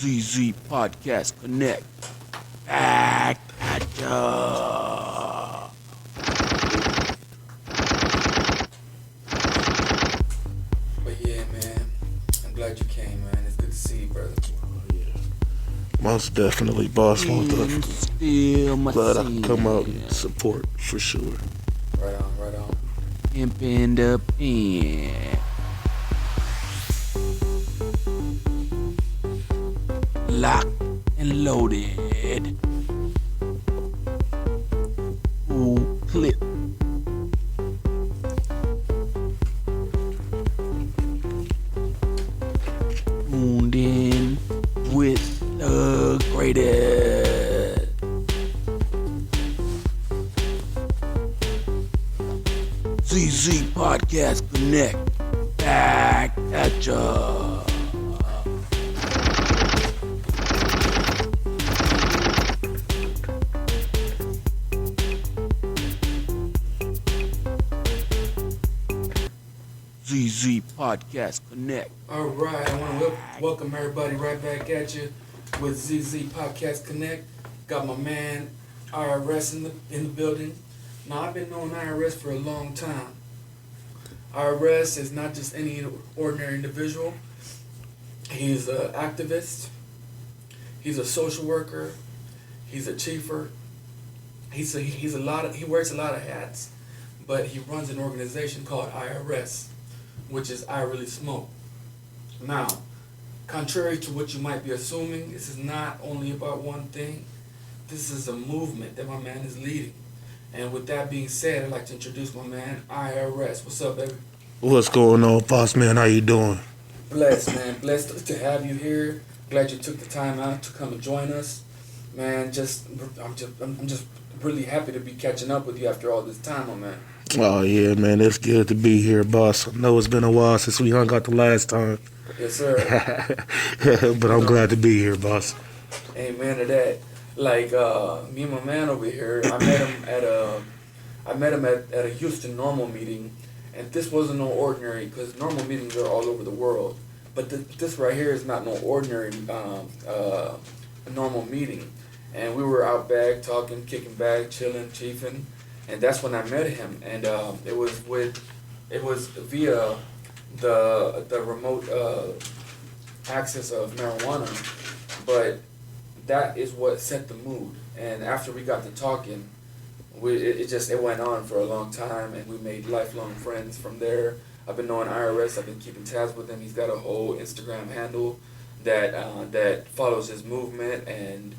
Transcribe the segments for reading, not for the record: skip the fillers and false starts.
ZZ Podcast Connect. Back at ya. But yeah, man, I'm glad you came, man. It's good to see you, brother. Most definitely, boss. Most definitely. Still my Glad I can come out and support for sure. Right on, right on. Pimpin' the pen. Locked and loaded. Full clip. Tuned in with the greatest. ZZ Podcast Connect. Back at ya. ZZ Podcast Connect. All right, I want to welcome everybody right back at you with ZZ Podcast Connect. Got my man IRS in the building. Now, I've been knowing IRS for a long time. IRS is not just any ordinary individual. He's an activist. He's a social worker. He's a chiefer. He wears a lot of hats, but he runs an organization called IRS, which is IReallySmoke. Now, contrary to what you might be assuming, this is not only about one thing. This is a movement that my man is leading. And with that being said, I'd like to introduce my man, IRS. What's up, baby? What's going on, boss man? How you doing? Blessed, man. Blessed to have you here. Glad you took the time out to come and join us. Man, I'm just really happy to be catching up with you after all this time, my man. Oh yeah, man. It's good to be here, boss. I know it's been a while since we hung out the last time. Yes, sir. But I'm glad to be here, boss. Amen to that. Like me and my man over here, I met him at a Houston normal meeting, and this wasn't no ordinary, because normal meetings are all over the world, but this right here is not no ordinary normal meeting. And we were out back talking, kicking back, chilling, chiefing, and that's when I met him. And it was via the remote access of marijuana, but that is what set the mood. And after we got to talking, it went on for a long time, and we made lifelong friends from there. I've been knowing IRS. I've been keeping tabs with him. He's got a whole Instagram handle that follows his movement, and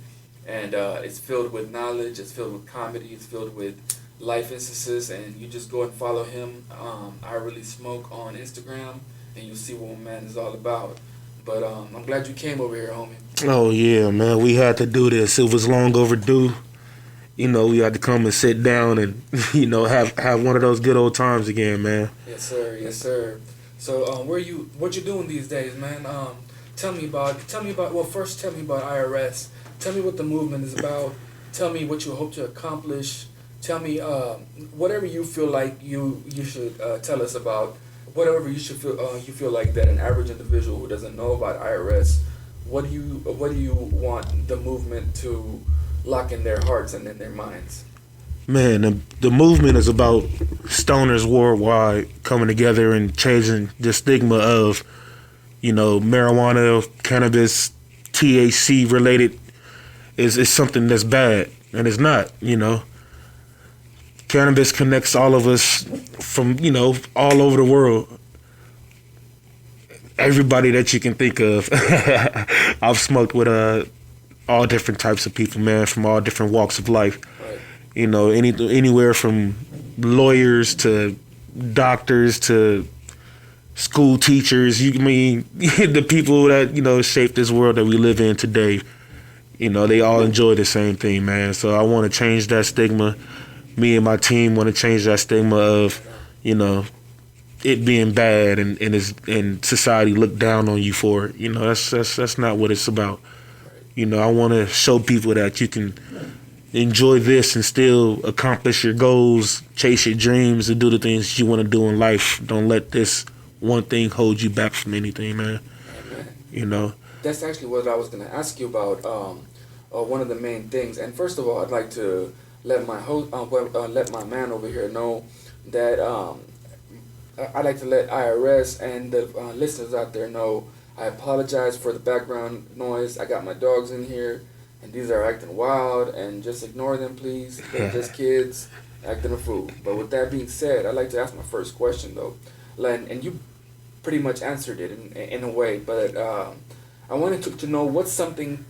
it's filled with knowledge. It's filled with comedy. It's filled with life instances. And you just go and follow him. IReallySmoke on Instagram, and you'll see what my man is all about. But I'm glad you came over here, homie. Oh yeah, man. We had to do this. It was long overdue. You know, we had to come and sit down and have one of those good old times again, man. Yes, sir. Yes, sir. So, what you doing these days, man? Tell me about. Well, first, tell me about IRS. Tell me what the movement is about. Tell me what you hope to accomplish. Tell me whatever you feel like you should tell us about. Whatever you feel like that an average individual who doesn't know about IRS, what do you want the movement to lock in their hearts and in their minds? Man, the movement is about stoners worldwide coming together and changing the stigma of, marijuana, cannabis, THC related is something that's bad, and it's not. Cannabis connects all of us from, all over the world. Everybody that you can think of. I've smoked with all different types of people, man, from all different walks of life. Right. Anywhere from lawyers to doctors to school teachers. The people that, shape this world that we live in today, they all enjoy the same thing, man. So I want to change that stigma. Me and my team want to change that stigma of, it being bad and society look down on you for it. That's not what it's about. I want to show people that you can enjoy this and still accomplish your goals, chase your dreams, and do the things you want to do in life. Don't let this one thing hold you back from anything, man. You know, that's actually what I was going to ask you about. One of the main things, and first of all, I'd like to let my let my man over here know that I'd like to let IRS and the listeners out there know I apologize for the background noise. I got my dogs in here, and these are acting wild, and just ignore them, please. They're just kids acting a fool. But with that being said, I'd like to ask my first question, though. And you pretty much answered it in a way, but I wanted to know what's something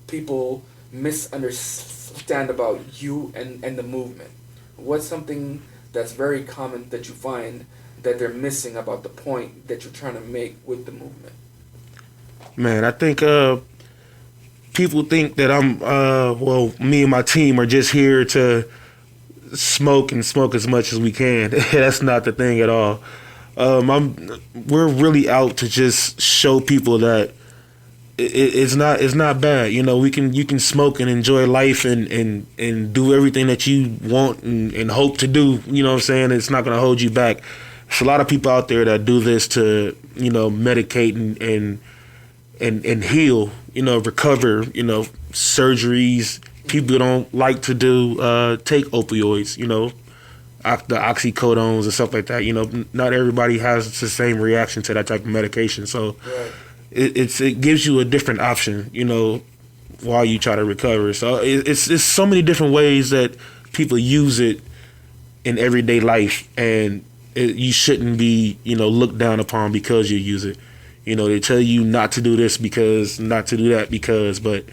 people misunderstand about you and the movement. What's something that's very common that you find that they're missing about the point that you're trying to make with the movement? Man, I think people think that me and my team are just here to smoke as much as we can. That's not the thing at all. We're really out to just show people that it's not bad. You know, you can smoke and enjoy life and do everything that you want and hope to do. You know what I'm saying? It's not going to hold you back. There's a lot of people out there that do this to, you know, medicate and heal, you know, recover, you know, surgeries. People don't like to take opioids, you know, the oxycodones and stuff like that. You know, not everybody has the same reaction to that type of medication. So Right. it gives you a different option, you know, while you try to recover. So it's so many different ways that people use it in everyday life, and you shouldn't be, you know, looked down upon because you use it. You know, they tell you not to do this because, not to do that because, but,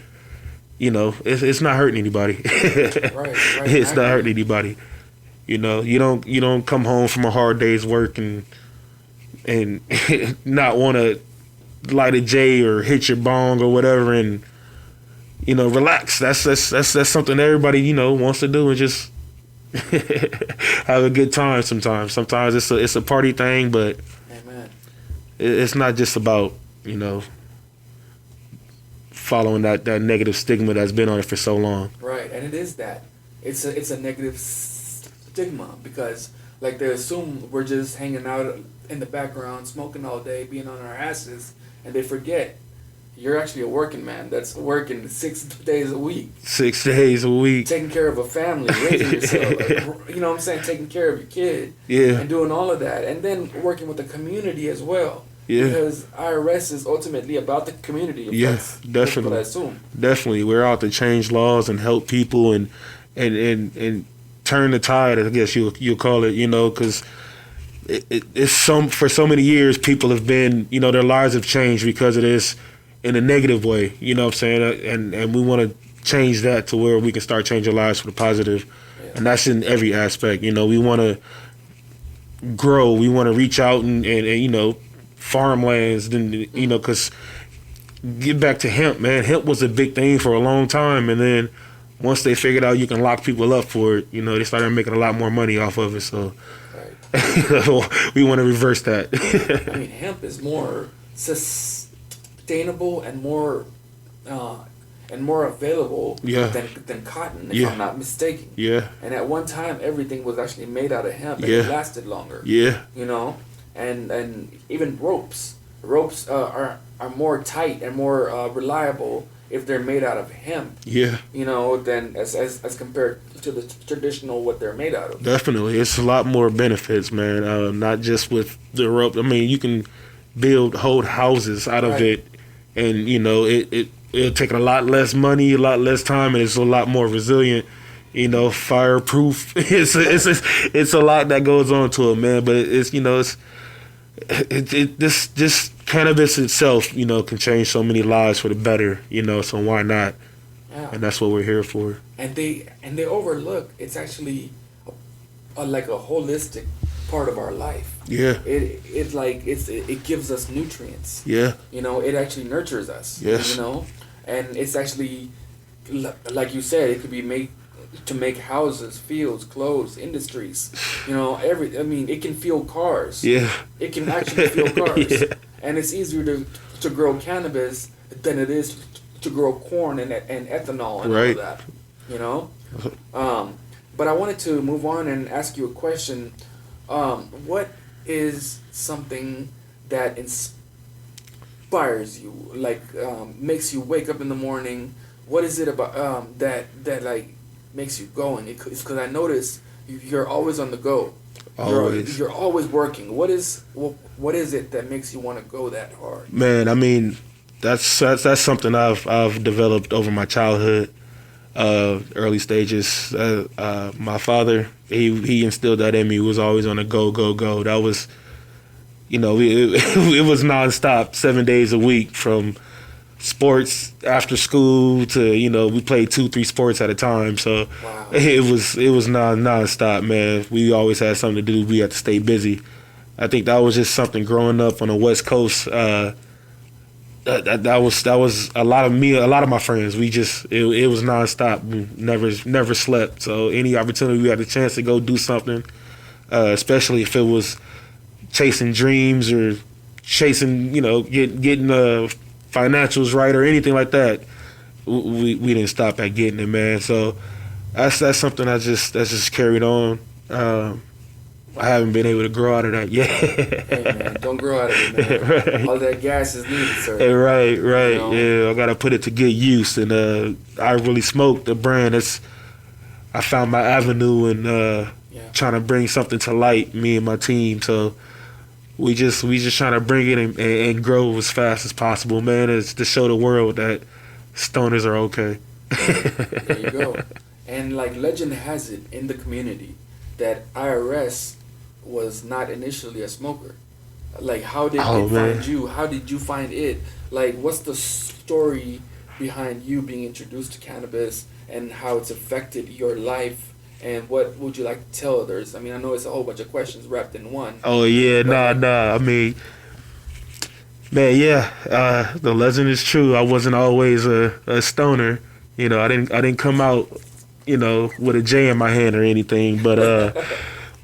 you know, it's not hurting anybody. Right. It's not hurting anybody. You know, you don't come home from a hard day's work and not want to light a J or hit your bong or whatever and, you know, relax. That's something everybody, you know, wants to do, and just have a good time sometimes. Sometimes it's a party thing, but Amen. it's not just about, you know, following that negative stigma that's been on it for so long. Right, and it is that. It's a negative stigma because, like, they assume we're just hanging out in the background, smoking all day, being on our asses, and they forget you're actually a working man that's working 6 days a week. 6 days a week. Taking care of a family, raising yourself, you know what I'm saying, taking care of your kid, Yeah. and doing all of that, and then working with the community as well. Yeah. Because IRS is ultimately about the community. Yeah, That's definitely. what I assume. Definitely. We're out to change laws and help people and turn the tide, I guess you'll call it, you know, because it's for so many years people have been, you know, their lives have changed because of this in a negative way, you know what I'm saying? And we want to change that to where we can start changing lives for the positive. Yeah. And that's in every aspect. You know, we want to grow. We want to reach out and you know, farmlands, then, you know, because get back to hemp, man. Hemp was a big thing for a long time. And then once they figured out you can lock people up for it, you know, they started making a lot more money off of it. So Right. we want to reverse that. I mean, hemp is more sustainable and more available Yeah. than cotton, if Yeah. I'm not mistaken. Yeah. And at one time, everything was actually made out of hemp, and Yeah. it lasted longer. Yeah. You know, and even ropes are more tight and more reliable if they're made out of hemp. Yeah. You know, than as compared to the traditional what they're made out of. Definitely. It's a lot more benefits, man. Not just with the rope. I mean, you can build whole houses out of Right. it, and, you know, it'll take a lot less money, a lot less time, and it's a lot more resilient, you know, fireproof. It's a lot that goes on to it, man. But it's, you know, this just cannabis itself, you know, can change so many lives for the better, you know, so why not? Yeah. And that's what we're here for. And they overlook it's actually like a holistic part of our life. Yeah. It gives us nutrients. Yeah. You know, it actually nurtures us. Yes. You know, and it's actually like you said, it could be made to make houses, fields, clothes, industries. You know, I mean, it can fuel cars. Yeah. It can actually fuel cars. Yeah. And it's easier to grow cannabis than it is to grow corn and ethanol and all Right. of that. You know? But I wanted to move on and ask you a question. What is something that inspires you? Like makes you wake up in the morning? What is it about that like makes you going? It's because I notice you're always on the go. Always. You're always working. What is it that makes you want to go that hard? Man, I mean, that's something I've developed over my childhood, early stages. My father, he instilled that in me. He was always on the go, go, go. That was, it was nonstop, 7 days a week, from sports after school to, we played 2-3 sports at a time. So Wow. it was nonstop, man. We always had something to do. We had to stay busy. I think that was just something growing up on the West Coast. That was a lot of me, a lot of my friends. We just it was nonstop. We never slept. So any opportunity we had a chance to go do something, especially if it was chasing dreams or chasing, getting financials right or anything like that, we didn't stop at getting it, man. So that's something that's just carried on. I haven't been able to grow out of that yet. Hey man, don't grow out of it, man. Right. All that gas is needed, sir. Hey, right. You know? Yeah, I gotta put it to good use. And IReallySmoke, the brand, I found my avenue and trying to bring something to light. Me and my team, so we just trying to bring it and grow as fast as possible, man. It's to show the world that stoners are okay. There you go. And like legend has it in the community that IRS was not initially a smoker. Like, how did it find you? How did you find it? Like, what's the story behind you being introduced to cannabis and how it's affected your life? And what would you like to tell others? I mean, I know it's a whole bunch of questions wrapped in one. Oh yeah, nah. I mean, man, yeah. The legend is true. I wasn't always a stoner. I didn't come out, with a J in my hand or anything. But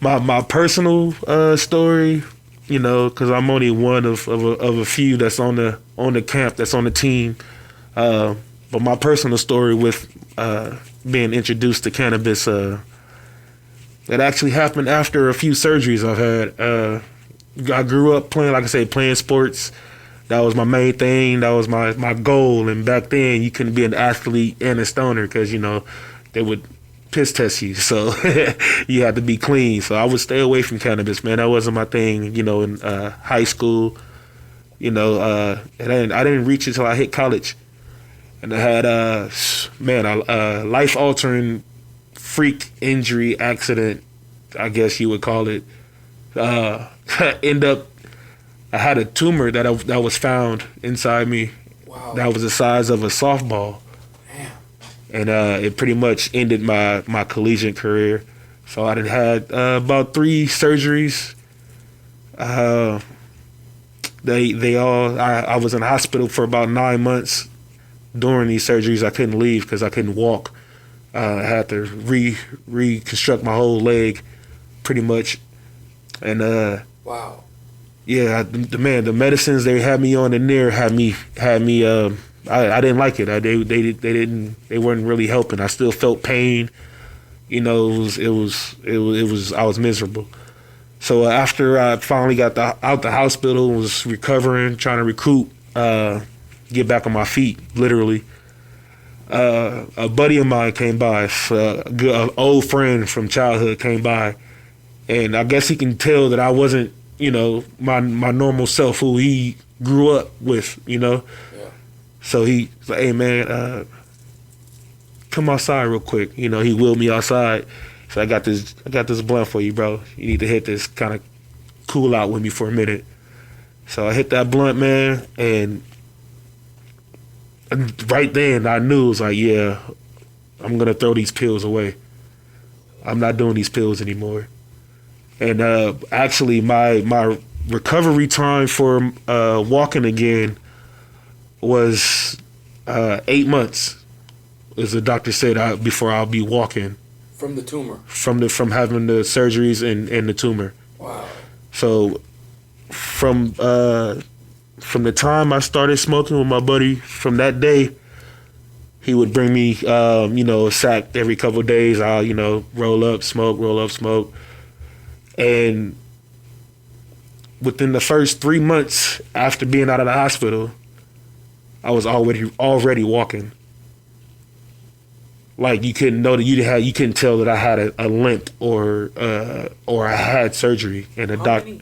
my personal story, because I'm only one of a few that's on the camp, that's on the team. But my personal story with being introduced to cannabis, it actually happened after a few surgeries I've had. I grew up playing sports. That was my main thing. That was my goal. And back then, you couldn't be an athlete and a stoner because, they would piss test you. So you had to be clean. So I would stay away from cannabis, man. That wasn't my thing, in high school. And I didn't reach it until I hit college. And I had, a life-altering freak injury accident, I guess you would call it. I had a tumor that was found inside me. Wow. That was the size of a softball. Damn. And it pretty much ended my collegiate career. So I had about 3 surgeries. I was in the hospital for about 9 months. During these surgeries, I couldn't leave because I couldn't walk. I had to reconstruct my whole leg, pretty much. And Wow. yeah, the medicines they had me on in there had me. I didn't like it. They weren't really helping. I still felt pain. It was. I was miserable. So after I finally got out the hospital, was recovering, trying to recoup, get back on my feet, literally. A buddy of mine came by, an old friend from childhood came by, and I guess he can tell that I wasn't, my normal self who he grew up with, Yeah. So he's like, hey man, come outside real quick. He wheeled me outside. So I got this blunt for you, bro. You need to hit this, kind of cool out with me for a minute. So I hit that blunt, man, and right then I knew it was like, yeah, I'm gonna throw these pills away. I'm not doing these pills anymore. And actually, my recovery time for walking again was 8 months, as the doctor said, before I'll be walking. From the tumor. From having the surgeries and the tumor. Wow. So from the time I started smoking with my buddy, from that day, he would bring me, a sack every couple of days. I'll, roll up, smoke. And within the first 3 months after being out of the hospital, I was already walking. Like you couldn't know that you couldn't tell that I had a limp or I had surgery. And the How many?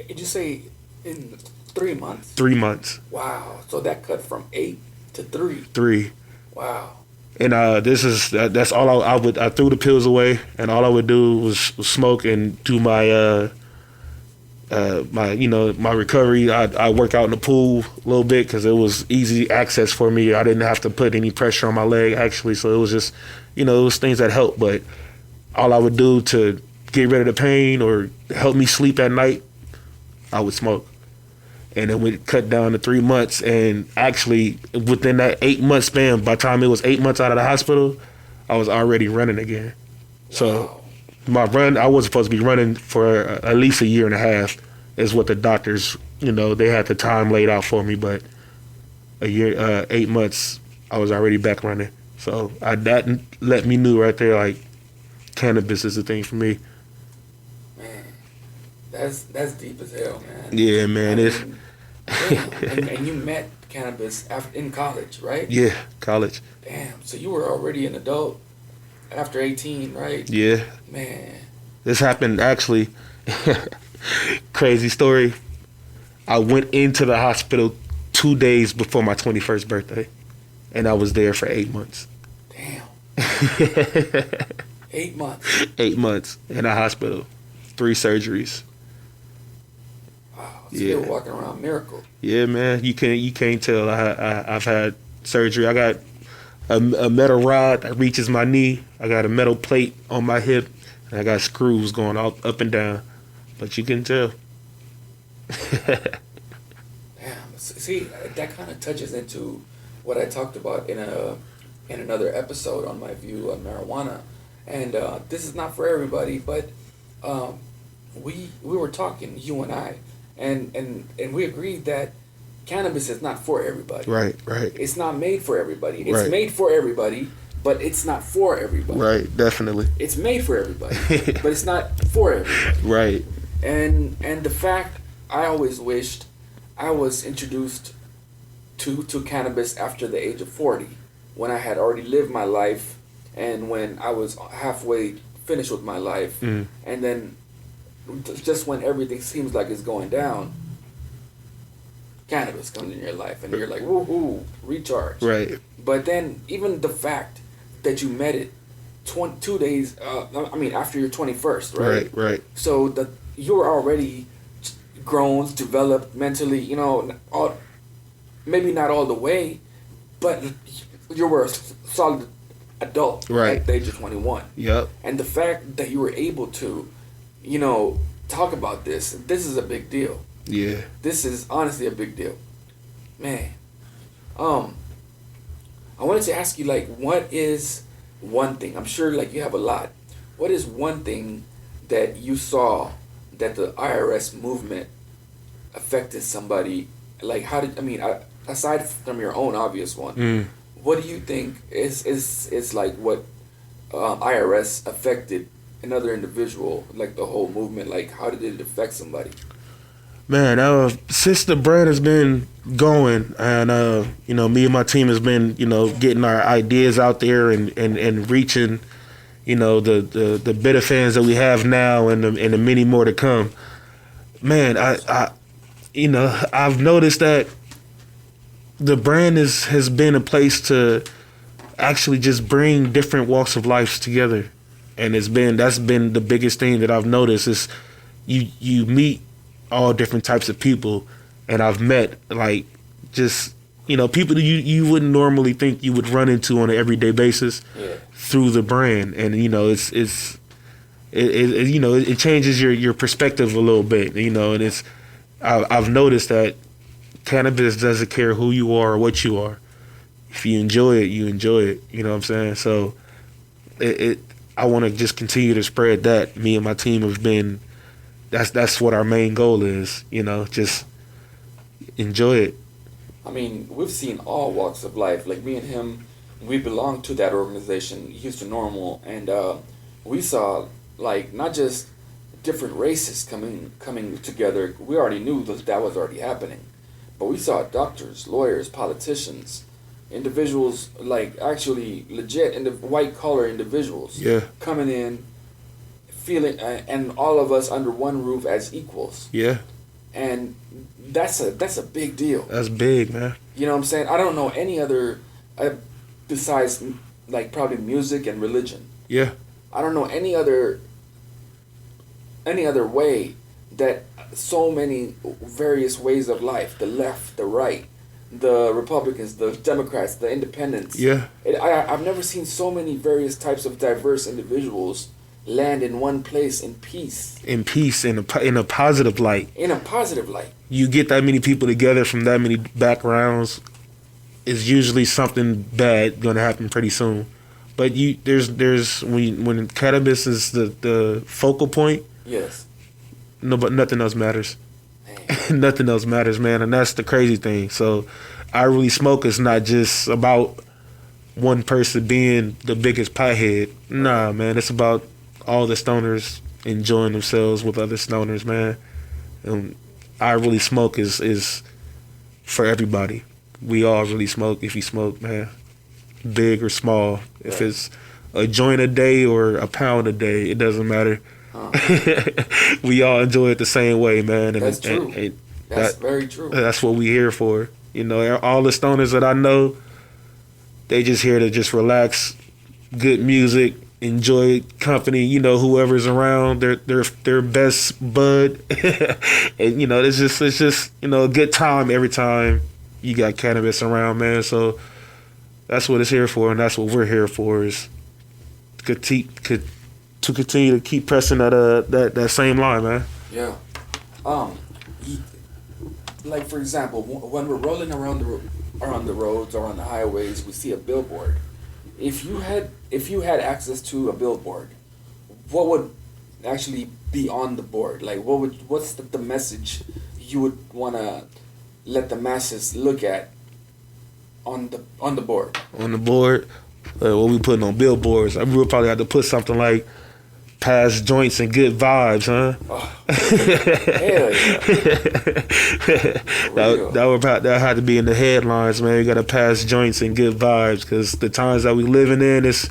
Did you say in 3 months? 3 months. Wow. So that cut from 8 to 3. 3. Wow. And that's all I threw the pills away, and all I would do was smoke and do my my recovery. I work out in the pool a little bit because it was easy access for me. I didn't have to put any pressure on my leg actually, so it was just it was things that helped. But all I would do to get rid of the pain or help me sleep at night, I would smoke. And then we cut down to 3 months, and actually within that 8 month span, by the time it was 8 months out of the hospital, I was already running again. So my run, I was supposed to be running for at least a year and a half, is what the doctors, they had the time laid out for me. But a year, 8 months, I was already back running. So that let me know right there, like, cannabis is the thing for me. Man, that's deep as hell, man. Yeah, man. And you met cannabis in college, right? Yeah, college. Damn. So you were already an adult after 18, right? Yeah. Man. This happened actually. Crazy story. I went into the hospital 2 days before my 21st birthday, and I was there for 8 months. Damn. 8 months. 8 months in a hospital. 3 surgeries. So you're walking around miracle. Yeah, man. You can't tell. I've had surgery. I got a metal rod that reaches my knee. I got a metal plate on my hip, and I got screws going up and down. But you can tell. Damn. See, that kind of touches into what I talked about in another episode on my view on marijuana, and this is not for everybody, but we were talking, you and I. And we agreed that cannabis is not for everybody. Right. It's not made for everybody. It's Right. made for everybody, but it's not for everybody. Right, definitely. It's made for everybody, but it's not for everybody. Right. And the fact, I always wished I was introduced to cannabis after the age of 40, when I had already lived my life and when I was halfway finished with my life. And then just when everything seems like it's going down, cannabis comes in your life and you're like, woohoo, recharge. Right. But then even the fact that you met it 2 days, after your 21st, right? Right. So you were already grown, developed mentally, maybe not all the way, but you were a solid adult at the age of 21. Yep. And the fact that you were able to, talk about this is a big deal. Yeah. This is honestly a big deal. Man. I wanted to ask you, like, what is one thing? I'm sure, like, you have a lot. What is one thing that you saw that the IRS movement affected somebody? Like, aside from your own obvious one, what do you think is like what IRS affected another individual, like the whole movement? Like, how did it affect somebody? Man, since the brand has been going, and me and my team has been, getting our ideas out there and reaching, the better fans that we have now and the many more to come. Man, I've noticed that the brand has been a place to actually just bring different walks of life together, and that's been the biggest thing that I've noticed is you meet all different types of people, and I've met like just people that you wouldn't normally think you would run into on an everyday basis through the brand, and it changes your perspective a little bit, and I've noticed that cannabis doesn't care who you are or what you are. If you enjoy it, you enjoy it. You know what I'm saying? So I want to just continue to spread that. Me and my team have been. That's what our main goal is. Just enjoy it. I mean, we've seen all walks of life. Like me and him, we belong to that organization, Houston Normal, and we saw like not just different races coming together. We already knew that was already happening, but we saw doctors, lawyers, politicians, individuals like actually legit white collar individuals coming in, feeling and all of us under one roof as equals. Yeah. And that's a big deal. That's big, man. You know what I'm saying? I don't know any other besides like probably music and religion. Yeah. I don't know any other way that so many various ways of life, the left, the right, the Republicans, the Democrats, the independents. Yeah. I've never seen so many various types of diverse individuals land in one place in peace. In peace, in a positive light. In a positive light. You get that many people together from that many backgrounds, it's usually something bad gonna happen pretty soon. But there's when cannabis is the focal point. Yes. No, but nothing else matters. Nothing else matters, man, and that's the crazy thing. So, IReallySmoke is not just about one person being the biggest pothead. Nah, man, it's about all the stoners enjoying themselves with other stoners, man. And IReallySmoke is for everybody. We all really smoke if you smoke, man. Big or small. If it's a joint a day or a pound a day, it doesn't matter. We all enjoy it the same way, man. And that's true. That's very true. That's what we here for. You know, all the stoners that I know, they just here to just relax, good music, enjoy company. You know, whoever's around, their best bud, and you know, it's just you know a good time every time you got cannabis around, man. So that's what it's here for, and that's what we're here for is to continue to keep pressing that same line, man. Yeah. Like for example, when we're rolling around the roads or on the highways, we see a billboard. If you had access to a billboard, what would actually be on the board? Like what's the message you would want to let the masses look at on the board? On the board, what we putting on billboards? I would probably have to put something like "Pass joints and good vibes," huh? Oh, hell yeah. that had to be in the headlines, man. You gotta pass joints and good vibes because the times that we living in, it's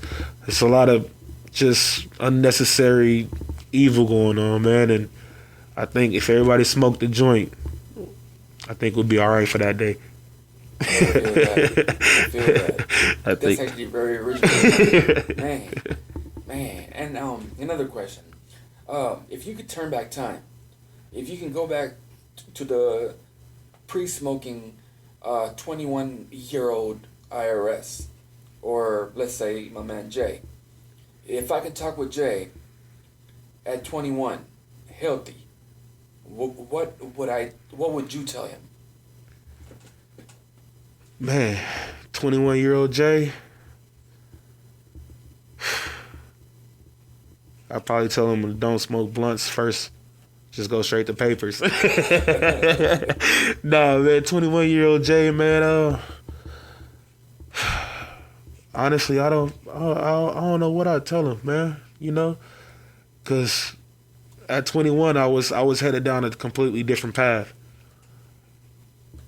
a lot of just unnecessary evil going on, man. And I think if everybody smoked a joint, I think we'll be all right for that day. I feel that. That's actually very original. Man. And another question. If you could turn back time, if you can go back to the pre-smoking 21-year-old IRS, or let's say my man Jay, if I could talk with Jay at 21, healthy, what would you tell him? Man, 21-year-old Jay, I'd probably tell him don't smoke blunts first. Just go straight to papers. Nah, man, 21-year-old Jay, man. Honestly, I don't know what I'd tell him, man. You know, because at 21, I was headed down a completely different path.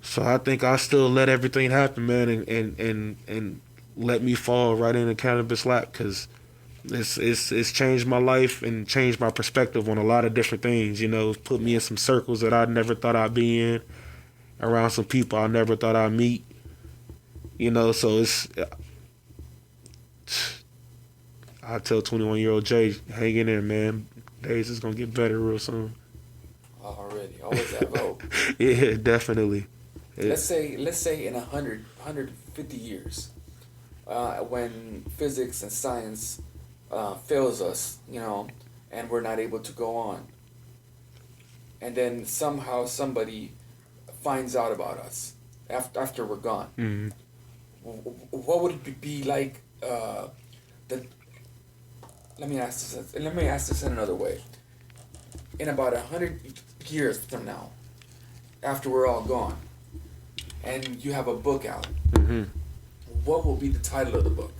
So I think I still let everything happen, man, and let me fall right into cannabis lap because it's changed my life and changed my perspective on a lot of different things. You know, it's put me in some circles that I never thought I'd be in, around some people I never thought I'd meet. You know, so I tell 21-year-old Jay, hang in there, man. Days is gonna get better real soon. Already, always have hope. Yeah, definitely. Let's say in 150 years, when physics and science fails us, you know, and we're not able to go on, and then somehow somebody finds out about us after we're gone. Mm-hmm. What would it be like? Let me ask this in another way. In about 100 years from now, after we're all gone, and you have a book out, mm-hmm. What will be the title of the book?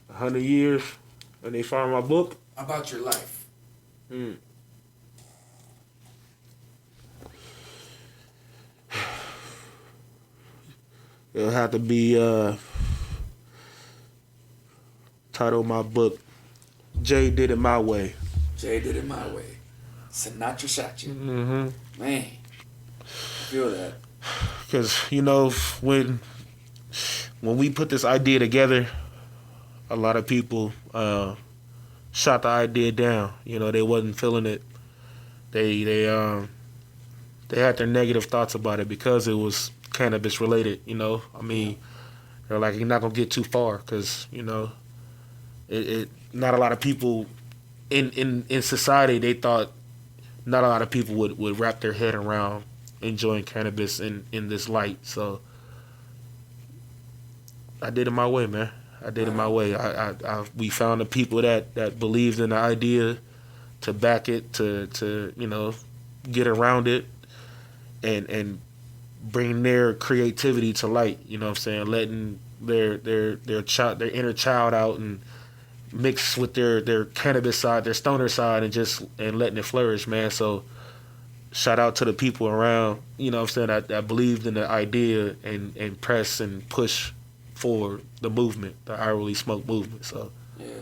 100 years, and they find my book? About your life. Mm. It'll have to be title of my book. Jay did it my way. Jay did it my way. Sinatra shot you. Mm-hmm. Man, I feel that. Because when we put this idea together, a lot of people shot the idea down. They wasn't feeling it. They had their negative thoughts about it because it was cannabis related. I mean, they're like, you're not gonna get too far because it not a lot of people in society, they thought not a lot of people would wrap their head around enjoying cannabis in this light. So I did it my way, man. I did it my way. We found the people that believed in the idea to back it, to get around it, and bring their creativity to light. You know what I'm saying? Letting their inner child out and mix with their cannabis side, their stoner side, and letting it flourish, man. So shout out to the people around, you know what I'm saying, that believed in the idea and press and push for the movement, the IReallySmoke movement. So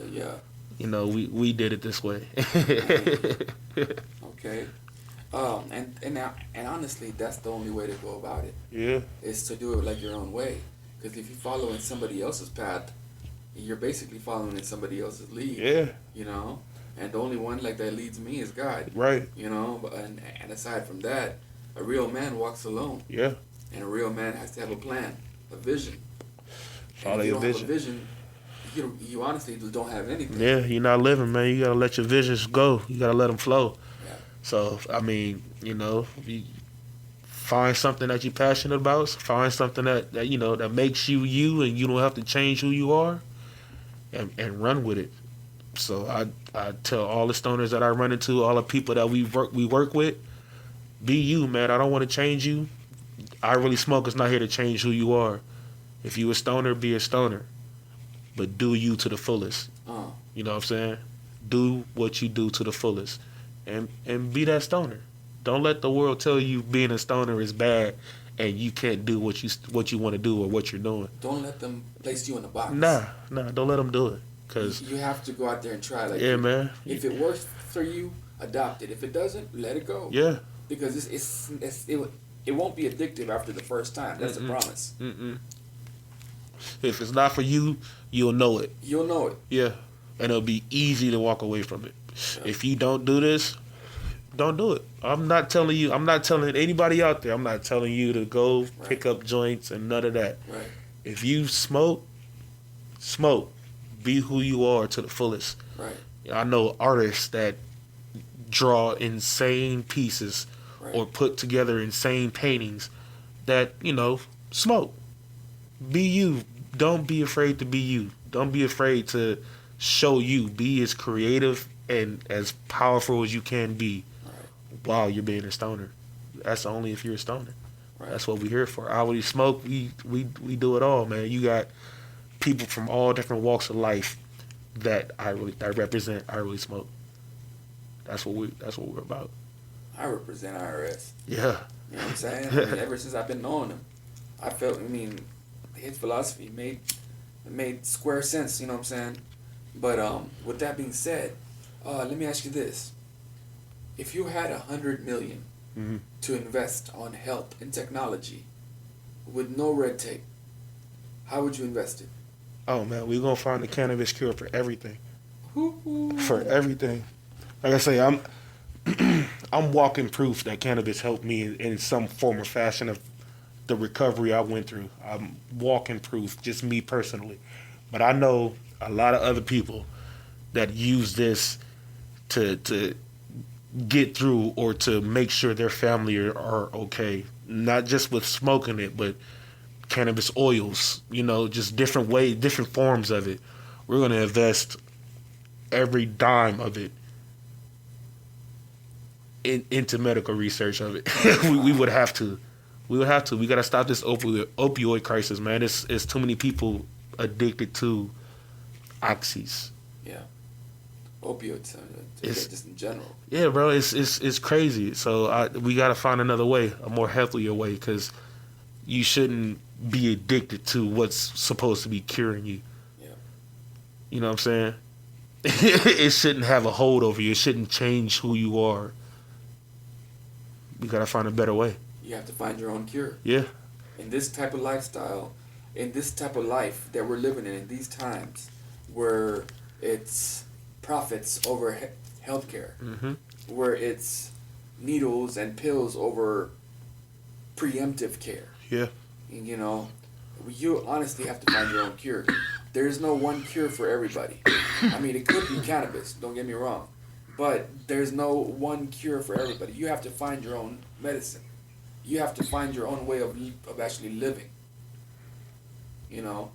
Yeah. we did it this way. Okay. And honestly, that's the only way to go about it. Yeah. Is to do it like your own way. Because if you follow in somebody else's path, you're basically following in somebody else's lead. Yeah. And the only one like that leads me is God. Right. And aside from that, a real man walks alone. Yeah. And a real man has to have a plan, a vision. Follow and if you your don't vision. Have a vision, you honestly don't have anything. Yeah, you're not living, man. You gotta let your visions go. You gotta let them flow. Yeah. So I mean, you find something that you're passionate about. Find something that makes you you, and you don't have to change who you are, and run with it. So I tell all the stoners that I run into, all the people that we work with, be you, man. I don't want to change you. IReallySmoke is not here to change who you are. If you a stoner, be a stoner, but do you to the fullest. You know what I'm saying? Do what you do to the fullest, and be that stoner. Don't let the world tell you being a stoner is bad and you can't do what you want to do or what you're doing. Don't let them place you in a box. Nah, don't let them do it. Cause you have to go out there and try. man. If it works for you, adopt it. If it doesn't, let it go. Yeah. Because it won't be addictive after the first time. That's a promise. If it's not for you, you'll know it. You'll know it. Yeah. And it'll be easy to walk away from it. Yeah. If you don't do this, don't do it. I'm not telling anybody out there, I'm not telling you to go pick up joints and none of that. Right. If you smoke. Be who you are to the fullest. Right. I know artists that draw insane pieces or put together insane paintings that, smoke. Be you. Don't be afraid to be you. Don't be afraid to show you. Be as creative and as powerful as you can be while you're being a stoner. That's only if you're a stoner. Right. That's what we're here for. IReallySmoke, we do it all, man. You got people from all different walks of life that represent IReallySmoke. That's what we're about. I represent IRS. Yeah. You know what I'm saying? Ever since I've been knowing him, his philosophy made square sense. You know what I'm saying? But with that being said, let me ask you this: if you had $100 million to invest on health and technology with no red tape, how would you invest it? Oh man, we're gonna find the cannabis cure for everything. For everything. Like I say, I'm walking proof that cannabis helped me in some form or fashion of the recovery I went through. I'm walking proof, just me personally. But I know a lot of other people that use this to get through or to make sure their family are okay. Not just with smoking it, but cannabis oils, just different ways, different forms of it. We're going to invest every dime of it into medical research of it. we would have to. We got to stop this opioid crisis, man. It's too many people addicted to oxys. Yeah. Opioids, just in general. Yeah, bro, it's crazy. So we got to find another way, a more healthier way, because you shouldn't be addicted to what's supposed to be curing you. Yeah. You know what I'm saying? It shouldn't have a hold over you. It shouldn't change who you are. We got to find a better way. You have to find your own cure. Yeah. In this type of lifestyle, in this type of life that we're living in these times, where it's profits over healthcare, where it's needles and pills over preemptive care. Yeah. And, you know, you honestly have to find your own cure. There's no one cure for everybody. I mean, it could be cannabis, don't get me wrong, but there's no one cure for everybody. You have to find your own medicine. You have to find your own way of actually living. You know,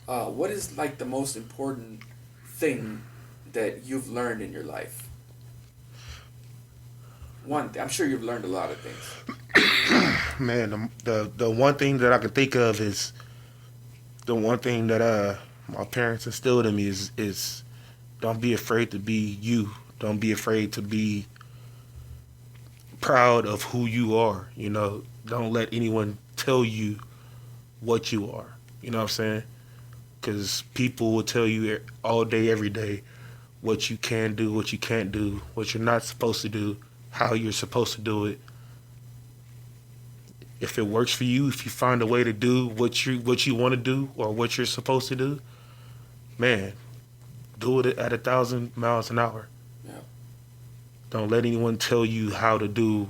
what is like the most important thing that you've learned in your life? I'm sure you've learned a lot of things. Man, the one thing that I can think of is the one thing that my parents instilled in me is don't be afraid to be you. Don't be afraid to be proud of who you are. You know, don't let anyone tell you what you are. You know what I'm saying? Because people will tell you all day, every day, what you can do, what you can't do, what you're not supposed to do, how you're supposed to do it. If it works for you, if you find a way to do what you want to do or what you're supposed to do, man, do it at 1,000 miles an hour. Yeah. Don't let anyone tell you how to do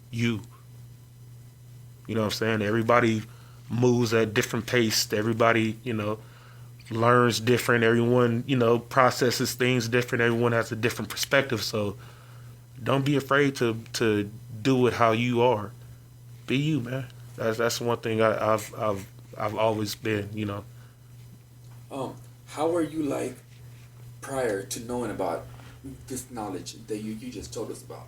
you. You know what I'm saying? Everybody moves at different pace. Everybody, you know, learns different. Everyone, you know, processes things different. Everyone has a different perspective. So don't be afraid to do it how you are. Be you, man. That's one thing I've always been, you know. How were you like prior to knowing about this knowledge that you just told us about?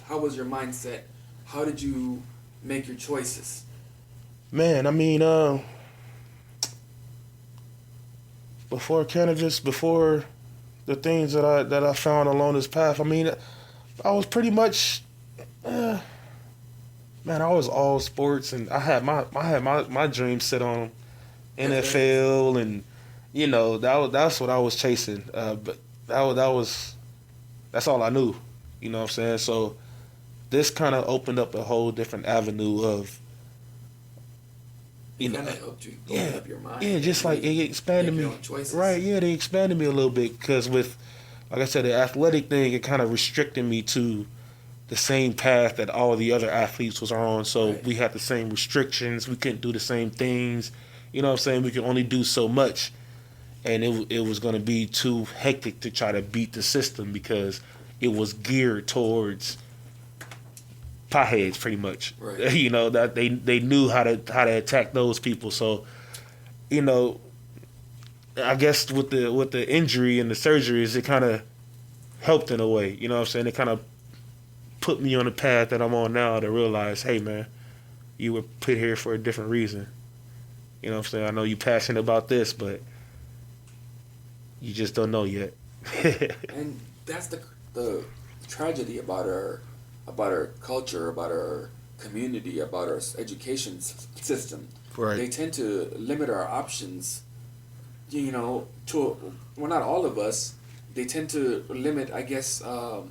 How was your mindset? How did you make your choices? Man, I mean, before cannabis, before the things that I found along this path, I mean, I was pretty much, man, I was all sports, and I had my dreams set on NFL, and you know that's what I was chasing. But that's all I knew. You know what I'm saying? So this kind of opened up a whole different avenue of, you know, kind of helped you open up your mind. Yeah, just like it expanded me. Right? Yeah, they expanded me a little bit because with, like I said, the athletic thing, it kind of restricted me to the same path that all the other athletes was on. So right. We had the same restrictions. We couldn't do the same things. You know what I'm saying? We could only do so much, and it was going to be too hectic to try to beat the system because it was geared towards potheads, pretty much. Right. You know that they knew how to attack those people. So, you know, I guess with the injury and the surgeries, it kind of helped in a way. You know what I'm saying? It kind of put me on the path that I'm on now to realize, hey man, you were put here for a different reason. You know what I'm saying? I know you're passionate about this, but you just don't know yet. And that's the tragedy about our culture, about our community, about our education system. Right. They tend to limit our options, you know, well, not all of us. They tend to limit, I guess, a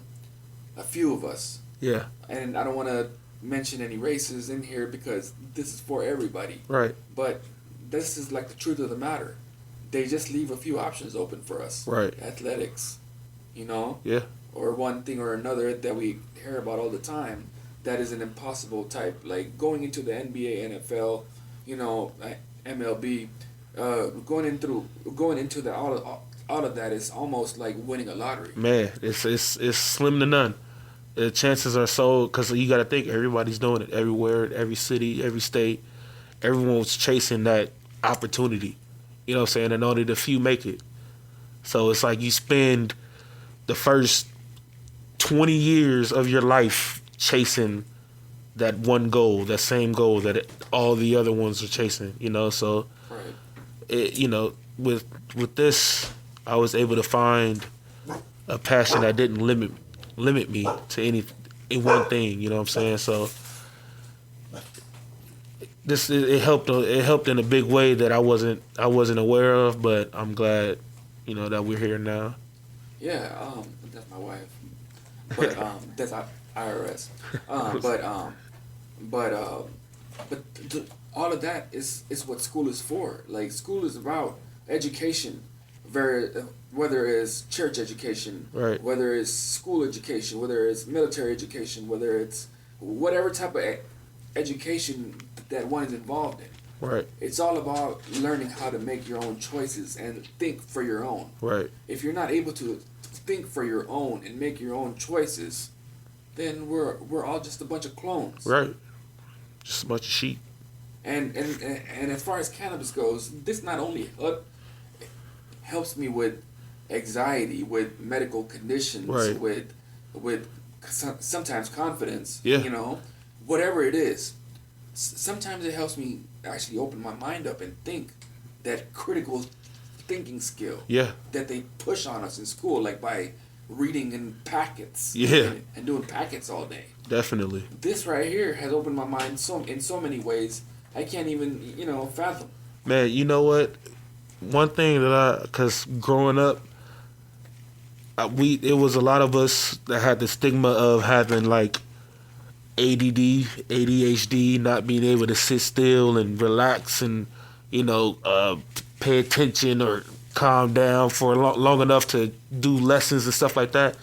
few of us. Yeah. And I don't want to mention any races in here because this is for everybody. Right. But this is like the truth of the matter. They just leave a few options open for us. Right. Athletics, you know? Yeah. Or one thing or another that we hear about all the time that is an impossible type. Like going into the NBA, NFL, you know, MLB, going into the all of that is almost like winning a lottery. Man, it's slim to none. The chances are so, because you got to think everybody's doing it everywhere, every city, every state. Everyone's chasing that opportunity. You know what I'm saying? And only the few make it. So it's like you spend the first 20 years of your life chasing that one goal, that same goal that all the other ones are chasing, you know? So Right. with this, I was able to find a passion that didn't limit me to any in one thing. You know what I'm saying? So it helped in a big way that I wasn't aware of, but I'm glad, that we're here now. Yeah, that's my wife, but that's IRS. All of that is what school is for. Like, school is about education, whether it's church education, right, whether it's school education, whether it's military education, whether it's whatever type of education that one is involved in. right. It's all about learning how to make your own choices and think for your own. Right. If you're not able to think for your own and make your own choices, then we're all just a bunch of clones. Right. Just a bunch of sheep. And as far as cannabis goes, this not only helps me with anxiety, with medical conditions, right, with sometimes confidence. Yeah. Whatever it is. Sometimes it helps me actually open my mind up and think, that critical thinking skill. Yeah. That they push on us in school, like by reading in packets. Yeah. And doing packets all day. Definitely. This right here has opened my mind in so many ways I can't even fathom. Man, you know what? One thing because growing up, it was a lot of us that had the stigma of having like ADD, ADHD, not being able to sit still and relax and, pay attention or calm down for long enough to do lessons and stuff like that.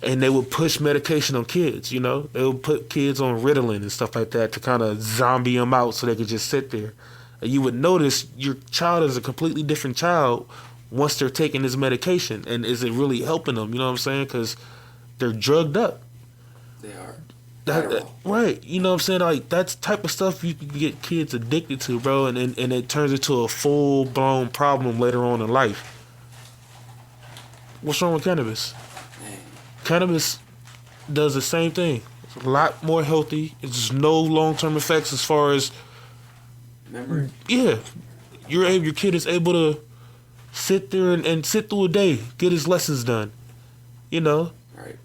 And they would push medication on kids, They would put kids on Ritalin and stuff like that to kind of zombie them out so they could just sit there. And you would notice your child is a completely different child once they're taking this medication. And is it really helping them? You know what I'm saying? Because they're drugged up. They are. Right. You know what I'm saying? Like, that's type of stuff you can get kids addicted to, bro. And it turns into a full-blown problem later on in life. What's wrong with cannabis? Cannabis does the same thing. It's a lot more healthy. It's no long-term effects as far as memory. Yeah, your kid is able to sit there and sit through a day, get his lessons done. Right.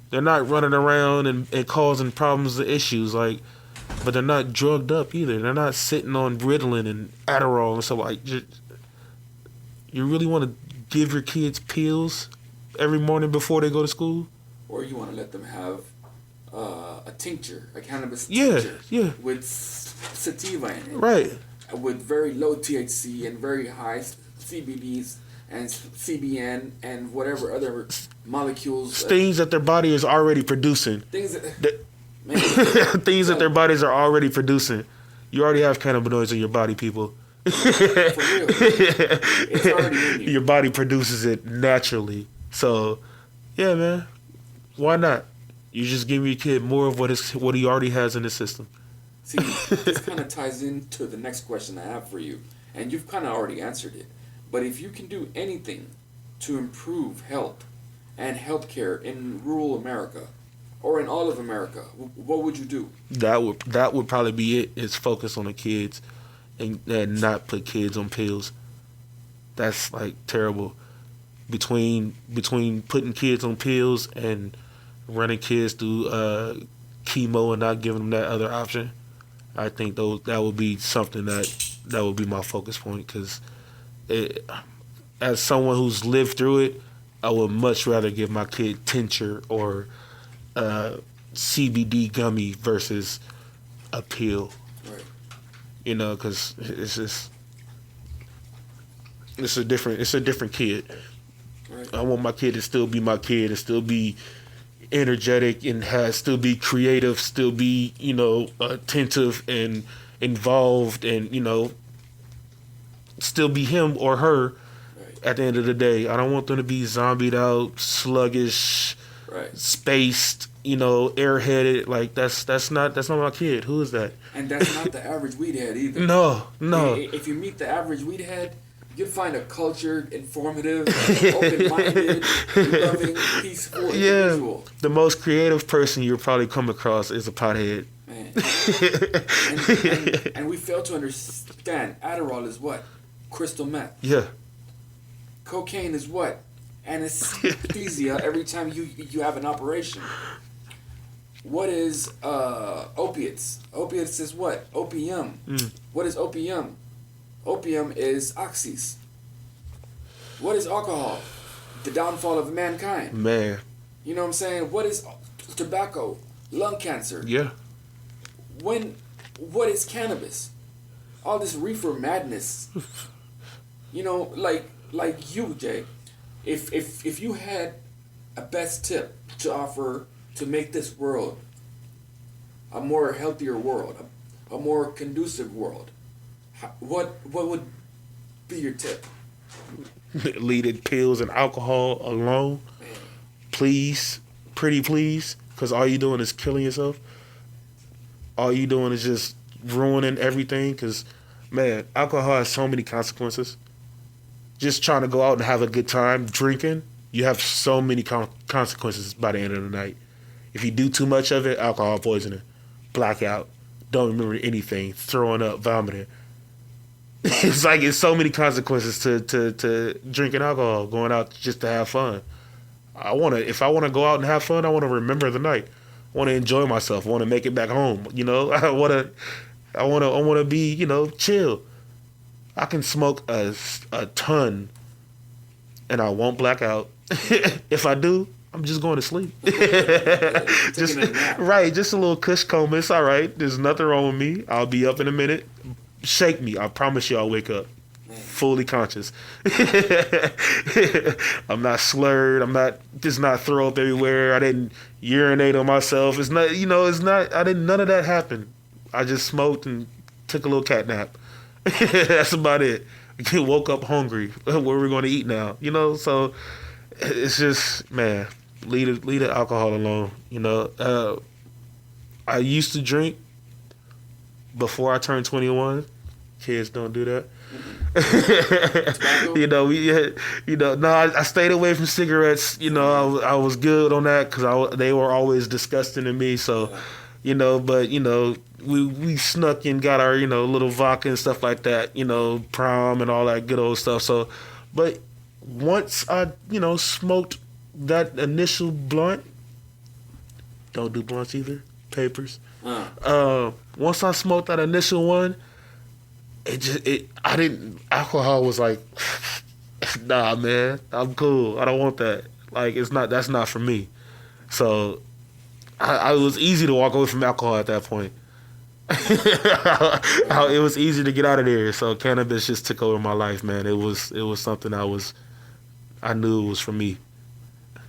They're not running around and causing problems and issues but they're not drugged up either. They're not sitting on Ritalin and Adderall and stuff like. You really want to give your kids pills every morning before they go to school? Or you want to let them have a tincture, a cannabis tincture. Yeah. With sativa in it. Right. With very low THC and very high CBDs and CBN and whatever other molecules. Things that their body is already producing. Things that that their bodies are already producing. You already have cannabinoids in your body, people. For real. It's already in you. Your body produces it naturally. So, yeah, man. Why not? You just give your kid more of what he already has in his system. See, this kind of ties into the next question I have for you. And you've kind of already answered it. But if you can do anything to improve health and healthcare in rural America or in all of America, what would you do? That would probably be it. Is focus on the kids and not put kids on pills. That's like terrible. Between putting kids on pills and running kids through chemo and not giving them that other option, I think that would be something that would be my focus point. Because as someone who's lived through it, I would much rather give my kid tincture or CBD gummy versus a pill. Right. Because it's a different kid. Right. I want my kid to still be my kid and still be energetic and still be creative, still be, attentive and involved and, still be him or her Right. at the end of the day. I don't want them to be zombied out, sluggish, Right. spaced, airheaded. Like that's not my kid. Who is that? And that's not the average weed head either. No. If you meet the average weed head, you'll find a cultured, informative, open-minded, loving, peaceful individual. The most creative person you'll probably come across is a pothead. Man. And we fail to understand Adderall is what? crystal meth. Yeah. Cocaine is what? Anesthesia every time you have an operation. What is opiates? Opiates is what? Opium. What is opium? Opium is oxys. What is alcohol? The downfall of mankind. Man. You know what I'm saying? What is tobacco? Lung cancer. Yeah. What is cannabis? All this reefer madness. You know, like you, Jay. If you had a best tip to offer to make this world a more healthier world, a more conducive world, what would be your tip? Leave it pills and alcohol alone. Man. Please. Pretty please. Because all you're doing is killing yourself. All you're doing is just ruining everything. Because, man, alcohol has so many consequences. Just trying to go out and have a good time drinking, you have so many consequences by the end of the night. If you do too much of it, alcohol poisoning, blackout, don't remember anything, throwing up, vomiting. It's so many consequences to drinking alcohol, going out just to have fun. If I want to go out and have fun, I want to remember the night. I want to enjoy myself. I want to make it back home. You know, I want to be, you know, chill. I can smoke a ton and I won't black out. If I do, I'm just going to sleep. Just a little kush coma. It's all right. There's nothing wrong with me. I'll be up in a minute. Shake me. I promise you I'll wake up fully conscious. I'm not slurred. I'm not throw up everywhere. I didn't urinate on myself. It's not, you know, none of that happened. I just smoked and took a little cat nap. That's about it. I woke up hungry. What are we going to eat now? You know, so it's just, man, leave the alcohol alone. You know, I used to drink before I turned 21. Kids don't do that. I stayed away from cigarettes. You know, I was good on that because they were always disgusting to me. So, you know, but you know, we snuck and got our, you know, little vodka and stuff like that. You know, prom and all that good old stuff. So, but once I, you know, smoked that initial blunt, don't do blunts either. Papers. Once I smoked that initial one, alcohol was like, nah, man, I'm cool. I don't want that. Like, that's not for me. So, it was easy to walk away from alcohol at that point. It was easy to get out of there. So cannabis just took over my life, man. It was something I knew it was for me.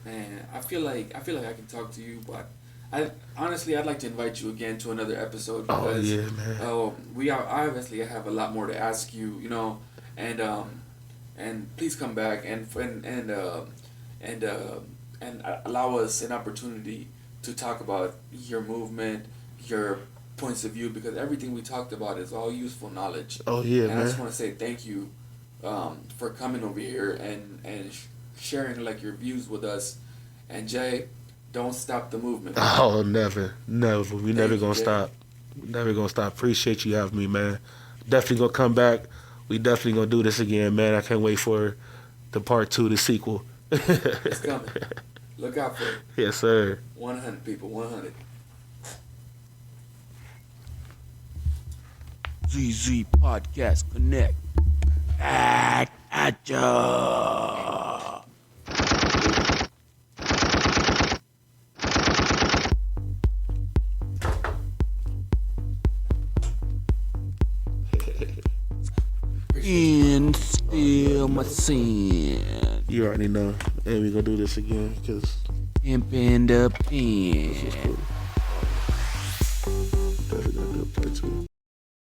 Man, I feel like I can talk to you, but I'd like to invite you again to another episode because oh yeah, man. We obviously have a lot more to ask you, you know, and please come back and allow us an opportunity to talk about your movement, your points of view, because everything we talked about is all useful knowledge. Oh yeah, and man. I just want to say thank you for coming over here and sharing like your views with us. And Jay, don't stop the movement. Oh, never. We never gonna Jay. stop. Never gonna stop. Appreciate you having me, man. Definitely gonna come back. We definitely gonna do this again, man. I can't wait for the part 2, the sequel. It's coming. Look out for it. Yes, sir. 100 people, 100. ZZ Podcast Connect. Back at ya. And still my sin. You already know. And we gonna do this again because Imp in the pen. this was cool.